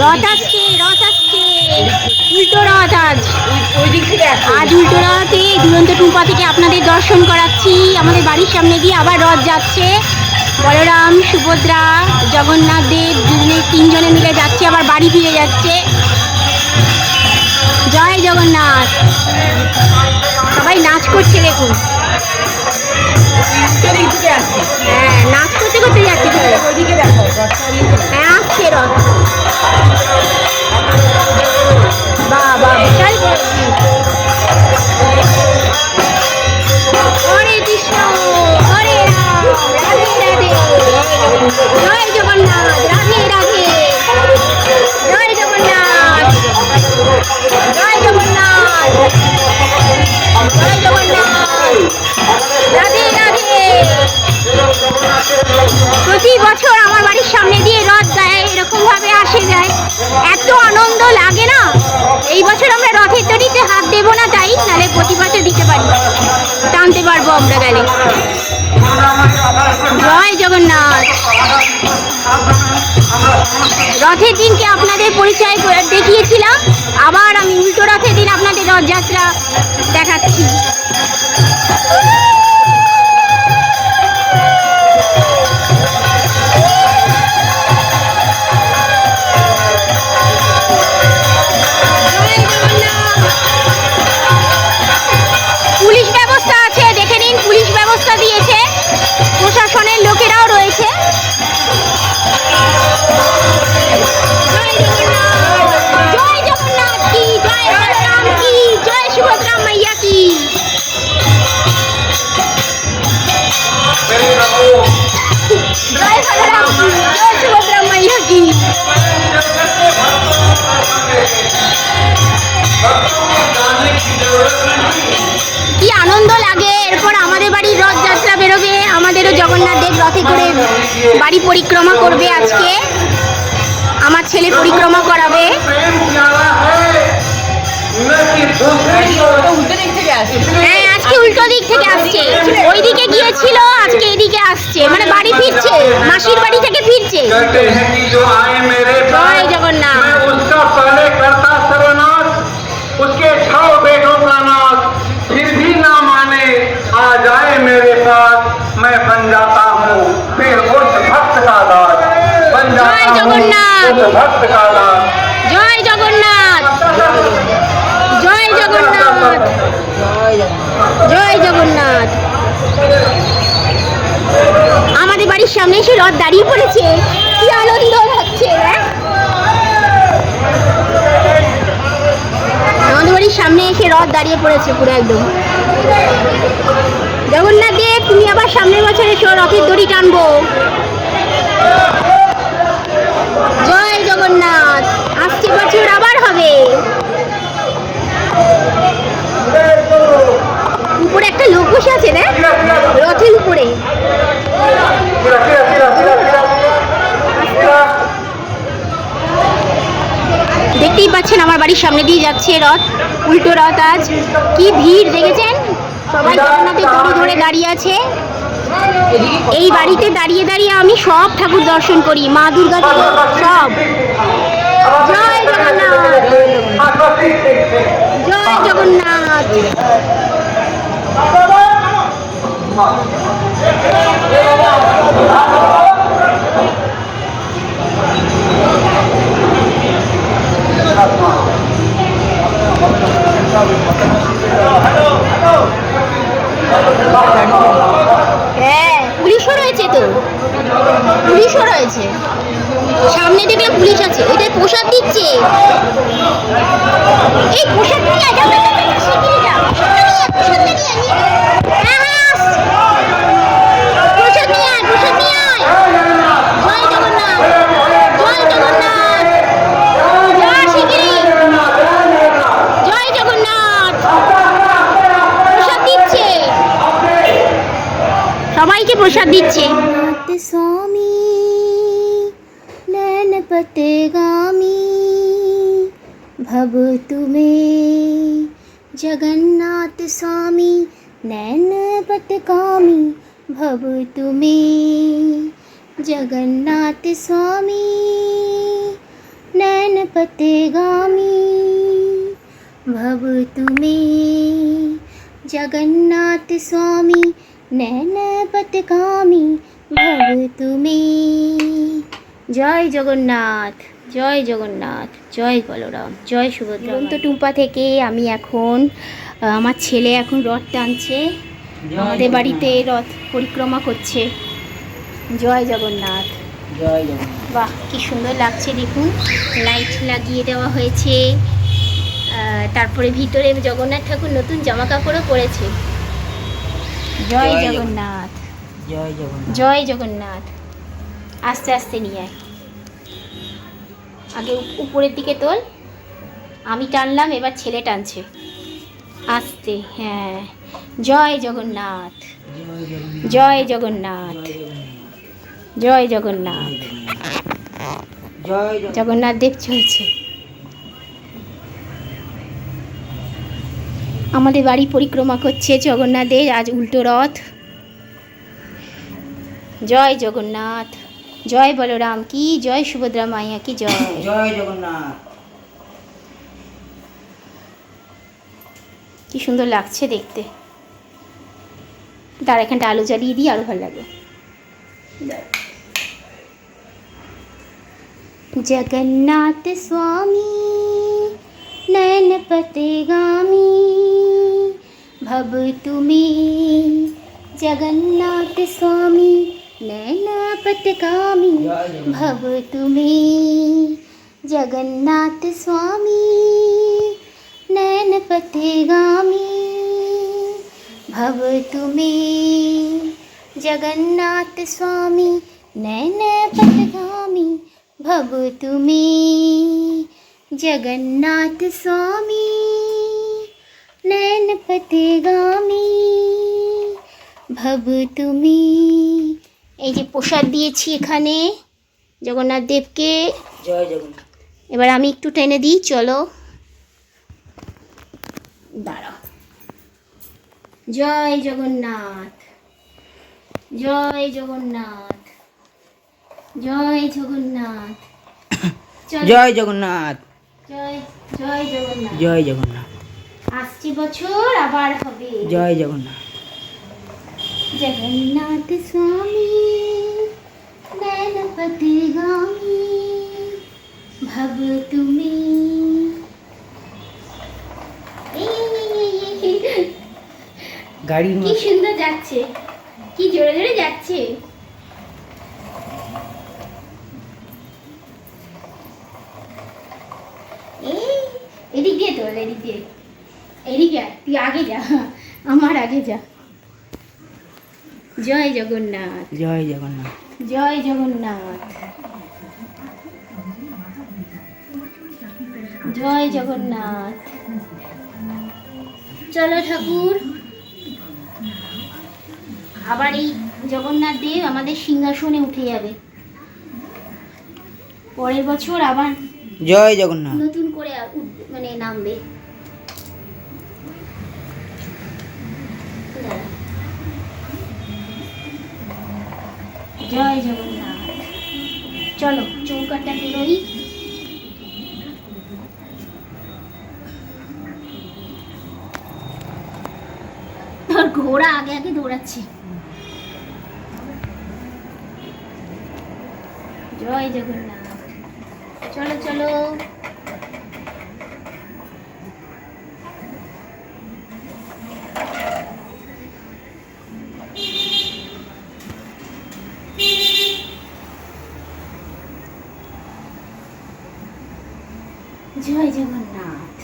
রথ আসছে, রথ আসছে, উল্টো রথ আজ। ওই দিক থেকে আজ উল্টো রথে দুরন্ত টুম্পা থেকে আপনাদের দর্শন করাচ্ছি। আমাদের বাড়ির সামনে দিয়ে আবার রথ যাচ্ছে। বলরাম, সুভদ্রা, জগন্নাথ দেব তিনজনে মিলে যাচ্ছে, আবার বাড়ি ফিরে যাচ্ছে। জয় জগন্নাথ। সবাই নাচ করছে দেখুন। দিক থেকে আসছে। হ্যাঁ, নাচ করতে করতে যাচ্ছে সবাই। ওইদিকে দেখো। হ্যাঁ, আসছে রথ। বাবা বিশাল হরে কৃষ্ণ, হরে রাম, রাধে রাধে, জয় জগন্নাথ, রাধে রাধে, জয় জগন্নাথ, জয় জগন্নাথ, জয় জগন্নাথ, রাধে রাধে। প্রতি বছর আমার বাড়ির সামনে দিয়ে রথ যায়, এরকম ভাবে আসে যায়, এত আনন্দ লাগে না। এই বছর আমরা রথের দড়িতে হাত দেবো না, তাই নাহলে প্রতি বছর দিতে পারি, টানতে পারবো আমরা গেলে। জয় জগন্নাথ। রথের দিনকে আপনাদের পরিচয় দেখিয়েছিলাম, আবার আমি উল্টো রথের দিন আপনাদের রথযাত্রা দেখাচ্ছি। পুলিশ ব্যবস্থা আছে, দেখে নিন, পুলিশ ব্যবস্থা দিয়েছে, প্রশাসনের লোকেরাও রয়েছে। জয় জগন্নাথ, জয় জগন্নাথ কি, জয় বলরাম কি, জয় সুভদ্রা মাইয়া কি। জয় বলরাম কি, জয় সুভদ্রা মাইয়া কি। কি আনন্দ লাগে। এরপর আমাদের বাড়ির রথযাত্রা বেরোবে, আমাদেরও জগন্নাথ দেব রথে করে বাড়ি পরিক্রমা করবে। আজকে আমার ছেলে পরিক্রমা করাবে। উল্টো দিক থেকে আসছে। হ্যাঁ, আজকে উল্টো দিক থেকে আসছে, ওইদিকে গিয়েছিল, আজকে এদিকে আসছে, মানে বাড়ি ফিরছে, মাসির বাড়ি থেকে ফিরছে। জয় জগন্নাথ। उसके 6 बेटों का नाश फिर भी ना माने आ जाए मेरे पास मैं बन जाता हूँ फिर उस भक्त का दास बन जय जाता हूँ जगन्नाथ। उस भक्त का दास। জয় জগন্নাথ, জয় জগন্নাথ, জয় জগন্নাথ। আমাদের বাড়ির সামনে এসে রথ দাঁড়িয়ে পড়েছে, কি আনন্দ হচ্ছে। আমাদের বাড়ির সামনে এসে রথ দাঁড়িয়ে পড়েছে পুরো একদম। জগন্নাথ দেব, তুমি আবার সামনের বছর এসো, রথের দড়ি টানবো। জয় জগন্নাথ। আসছে বছর আবার হবে। উপরে একটা লোক বসে আছে রে, রথের উপরে। দেখতেই পাচ্ছেন আমার বাড়ির সামনে দিয়ে যাচ্ছে রথ, উল্টো রথ। আজ কি ভিড় দেখেছেন, সবাই জগন্নাথের দড়ি ধরে দাঁড়িয়ে আছে। এই বাড়িতে দাঁড়িয়ে দাঁড়িয়ে আমি সব ঠাকুর দর্শন করি, মা দুর্গা সব। জয় জগন্নাথ, জয় জগন্নাথ। হ্যাঁ, পুলিশও রয়েছে তো, পুলিশও রয়েছে সামনে, দেখলে পুলিশ আছে। এদের প্রসাদ দিচ্ছে, এই প্রসাদ নিয়ে যাও, শিগগিরই যাও, প্রসাদ নিয়ে আয়, হ্যাঁ হ্যাঁ, প্রসাদ নিয়ে আয়, প্রসাদ নিয়ে আয়। জয় জগন্নাথ, জয় জগন্নাথ, যা শিগগিরই, জয় জগন্নাথ। প্রসাদ দিচ্ছে, সবাইকে প্রসাদ দিচ্ছে। স্বামী নয়নপতগামী ভব তুমে জগন্নাথ স্বামী নয়নপতগামী ভব তুমে জগন্নাথ স্বামী নয়ন पथगामी भव तुमे जगन्नाथ स्वामी नैन पथगामी भव तुमे। জয় জগন্নাথ, জয় জগন্নাথ, জয় বলরাম, জয় সুভদ্রা। তো টুম্পা থেকে আমি এখন আমার ছেলে এখন রথ টানছে, আমাদের বাড়িতে রথ পরিক্রমা করছে। জয় জগন্নাথ, জয় জগন্নাথ। বাহ কি সুন্দর লাগছে দেখুন, লাইট লাগিয়ে দেওয়া হয়েছে। তারপরে ভিতরে জগন্নাথ ঠাকুর নতুন জামা কাপড়ও পরেছে। জয় জয় জগন্নাথ, জয় জগন্নাথ। জয় জগন্নাথ। আস্তে আস্তে নিয়ে আয়, আগে উপরের দিকে তোল। আমি টানলাম, এবার ছেলে টানছে আস্তে। হ্যাঁ, জয় জগন্নাথ, জয় জগন্নাথ, জয় জগন্নাথ। জয় জগন্নাথ দেব চলছে। আমাদের বাড়ি পরিক্রমা করছে জগন্নাথ দেব, আজ উল্টো রথ। জয় জগন্নাথ, জয় বলরাম কি জয়, সুভদ্রা মাইয়া কি জয়। জয় জগন্নাথ। কি সুন্দর লাগছে দেখতে। তার এখানটা আলো জ্বালিয়ে দিই, আরো ভালো লাগবে। জগন্নাথ স্বামী নয়ন পথগামী ভব তুমি। জগন্নাথ স্বামী নয়ন পথগামী ভব তুমি। জগন্নাথ স্বামী नैन पथगामी भव तुमे। जगन्नाथ स्वामी नैन पथगामी भव तुमे। जगन्नाथ स्वामी नैन पथगामी भव तुमे। এই যে প্রসাদ দিয়েছি এখানে জগন্নাথ দেবকে। জয় জগন্নাথ। এবার আমি একটু টেনে দিই, চলো। দাঁড়াও। জয় জগন্নাথ, জয় জগন্নাথ, জয় জগন্নাথ। চলো। জয় জগন্নাথ। জয় জয় জগন্নাথ। জয় জগন্নাথ। আসছে বছর আবার হবে। জয় জগন্নাথ। জগন্নাথ স্বামী নয়ন পথগামী ভব তুমি। গাড়ি কি সুন্দর যাচ্ছে, কি জোরে জোরে যাচ্ছে। এই এদিক দিয়ে তোল, এদিক দিয়ে, এদিকে আয়, তুই আগে যা, আমার আগে যা। জয় জগন্নাথ, জয় জগন্নাথ। জয় জগন্নাথ, জয় জগন্নাথ। চলো ঠাকুর, আবার এই জগন্নাথ দেব আমাদের সিংহাসনে উঠে যাবে। পরের বছর আবার জয় জগন্নাথ। নতুন করে মানে নামবে। জয় জগন্নাথ। চলো চৌকাটা বেরোই। আর ঘোড়া আগে আগে দৌড়াচ্ছে। জয় জগন্নাথ। চলো চলো। জয় জগন্নাথ,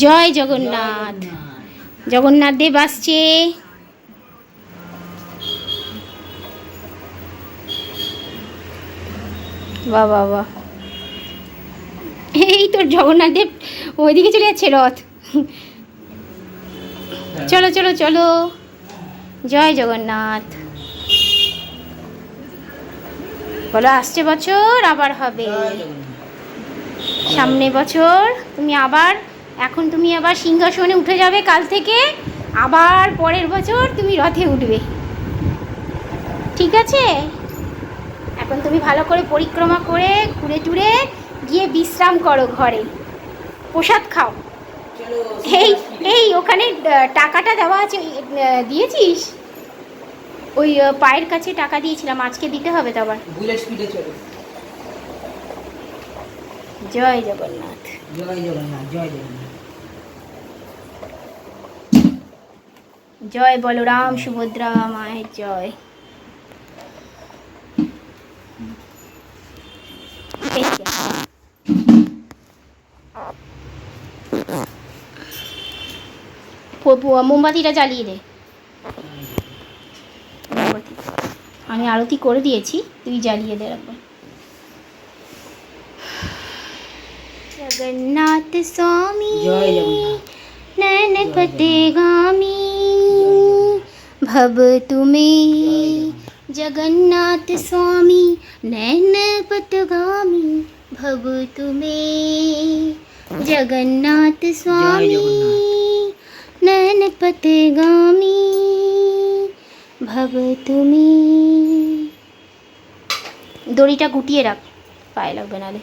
জয় জগন্নাথ। জগন্নাথ দেব আসছে। বাহ বাহ বাহ। এই তোর জগন্নাথ দেব ওইদিকে চলে যাচ্ছে রথ। চলো চলো চলো। জয় জগন্নাথ। বলো আসছে বছর আবার হবে। সামনে বছর তুমি আবার, এখন তুমি আবার সিংহাসনে উঠে যাবে কাল থেকে, আবার পরের বছর তুমি রথে উঠবে, ঠিক আছে? এখন তুমি তুমি ভালো করে পরিক্রমা করে ঘুরে টুরে গিয়ে বিশ্রাম করো ঘরে, প্রসাদ খাও। এই এই ওখানে টাকাটা দেওয়া আছে, দিয়েছিস? ওই পায়ের কাছে টাকা দিয়েছিলাম, আজকে দিতে হবে তো আবার। বুলেট স্পিডে চলো। জয় জগন্নাথ। জয় জগন্নাথ, জয় জগন্নাথ। জয় বলরাম সুভদ্রা মায়ের জয়। এই যে। মোমবাতিটা জ্বালিয়ে দে। মোমবাতি আমি আরতি করে দিয়েছি, তুই জ্বালিয়ে দে একবার। জগন্নাথ স্বামী জয় জগন্নাথ। नैन पतेगामी भव तुम्हें, जगन्नाथ स्वामी नैन पतगामी भव तुम्हें, जगन्नाथ स्वामी नैन पतगामी भव तुम्हें। দড়িটা গুটিয়ে রাখ, পায়ে লাগবে নালে।